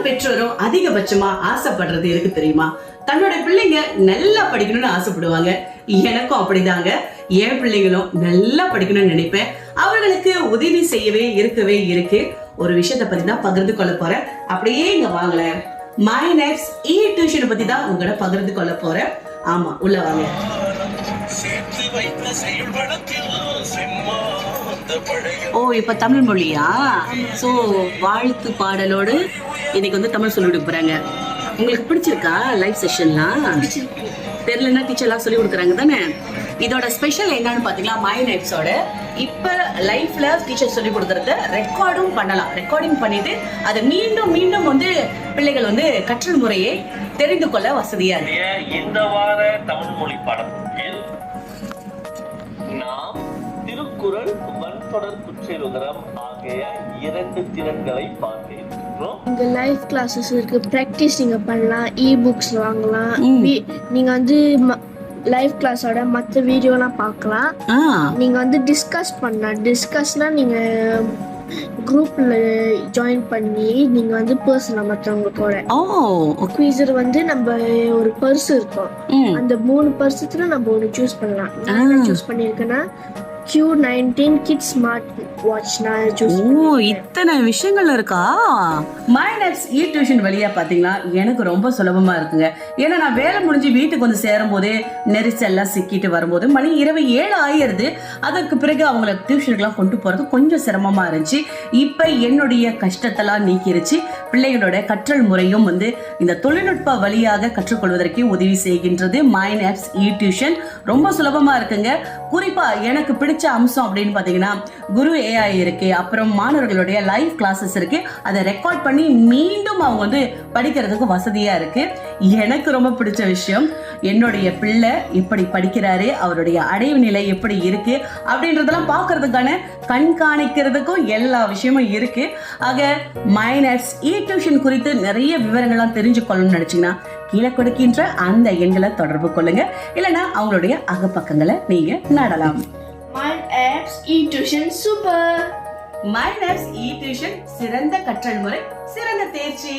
பெற்றோரும் அதிகபட்சமா ஆசைப்படுறது இருக்கு தெரியுமா? தன்னோட பிள்ளைங்க நல்லா படிக்கணும்னு ஆசைப்படுவாங்க. எனக்கும் அப்படிதாங்க. என் பிள்ளைங்களும் நல்லா படிக்கணும்னு நினைப்பேன். அவர்களுக்கு உதவி செய்யவே இருக்கு. ஒரு விஷயத்தை பத்தி தான் பகிர்ந்து கொள்ள போறேன். அப்படியே இங்க வாங்கல. மை நெக்ஸ்ட் டியூஷன் பத்தி தான் உங்களோட பகிர்ந்து கொள்ள போறேன். ஆமா, உள்ள வாங்க. ஓ, இப்ப தமிழ் மொழியா? சோ வாழ்த்து பாடலோடு இன்னைக்கு வந்து தமிழ் சொல்லி கொடுக்க போறாங்க. உங்களுக்கு பிடிச்சிருக்கா லைவ் செஷன்லாம்? தெரியலன்னா டீச்சர்லாம் சொல்லி கொடுக்குறாங்க தானே. இதோட ஸ்பெஷல் என்னன்னு பாத்தீங்கன்னா, மை நைட்ஸோட இப்ப லைஃப்ல டீச்சர் சொல்லி கொடுக்கறத ரெக்கார்டும் பண்ணலாம். ரெக்கார்டிங் பண்ணிட்டு அதை மீண்டும் வந்து பிள்ளைகள் வந்து கற்றல் முறையை தெரிந்து கொள்ள வசதியா இருக்கு. இந்த வார தமிழ் மொழி பாடத்தில் நாம் திருக்குறள், வன்தொடர் குற்றியலுகரம் ஆகிய 2 திறன்களை பார்க்கிறோம். இங்க லைவ் கிளாஸஸ் இருக்கு, பிராக்டிஸ் நீங்க பண்ணலாம், புக்ஸ் வாங்கலாம். நீங்க வந்து லைவ் கிளாஸோட மற்ற வீடியோலாம் பார்க்கலாம். நீங்க வந்து டிஸ்கஸ்னா நீங்க குரூப்ல ஜாயின் பண்ணி நீங்க வந்து பர்சனல் மற்றவங்க கூட குவீசர் வந்து நம்ம ஒரு பர்ஸ் இருக்கும். அந்த 3 பர்சத்துல நம்ம ஒன்று சூஸ் பண்ணலாம். நான் சூஸ் பண்ணியிருக்கேன்னா Q19 கிட்ஸ் ஸ்மார்ட் வாட்ச் நான் சூஸ் பண்ணேன். ஓ, இத்தனை விஷயங்கள் இருக்கா? மை நெக்ஸ்ட் டியூஷன் வழியா பாத்தீங்கன்னா எனக்கு ரொம்ப சுலபமா இருக்குங்க. ஏன்னா நான் வேலை முடிஞ்சு வீட்டுக்கு வந்து சேரும் போதே நெரிசல்லாம் சிக்கிட்டு வரும்போது மணி இரவு 7 ஆயிடுது. அதற்கு பிறகு அவங்களை டியூஷனுக்குலாம் கொண்டு போறது கொஞ்சம் சிரமமா இருந்துச்சு. இப்ப என்னுடைய கஷ்டத்தெல்லாம் நீக்கிருச்சு. பிள்ளைகளோட கற்றல் முறையும் வந்து இந்த தொழில்நுட்ப வழியாக கற்றுக்கொள்வதற்கு உதவி செய்கின்றது மை நெக்ஸ்ட் டியூஷன். ரொம்ப சுலபமா இருக்குங்க. குறிப்பா எனக்கு பிடிச்ச அம்சம் அப்படின்னு பாத்தீங்கன்னா, குரு AI இருக்கு, அப்புறம் மாணவர்களுடைய லைவ் கிளாஸஸ் இருக்கு. அதை ரெக்கார்ட் பண்ணி மீண்டும் அவங்க வந்து படிக்கிறதுக்கு வசதியா இருக்கு. எனக்கு ரொம்ப பிடிச்ச விஷயம், என்னுடைய பிள்ளை எப்படி படிக்கிறாரு, அவருடைய அடைவு நிலை எப்படி இருக்கு அப்படின்றதெல்லாம் பார்க்கறதுக்கான கண்காணிக்கிறதுக்கும் எல்லா விஷயமும் இருக்கு. ஆக மை நெக்ஸ்ட் டியூஷன் குறித்து நிறைய விவரங்கள்லாம் தெரிஞ்சுக்கொள்ளணும்னு நினைச்சீங்கன்னா கீழே கொடுக்கின்ற அந்த எண்களை தொடர்பு கொள்ளுங்க. இல்லைன்னா அவங்களுடைய அகப்பக்கங்களை நீங்க நாடலாம். My apps tuition super. My next tuition சிறந்த கற்றல் முறை, சிறந்த தேர்ச்சி.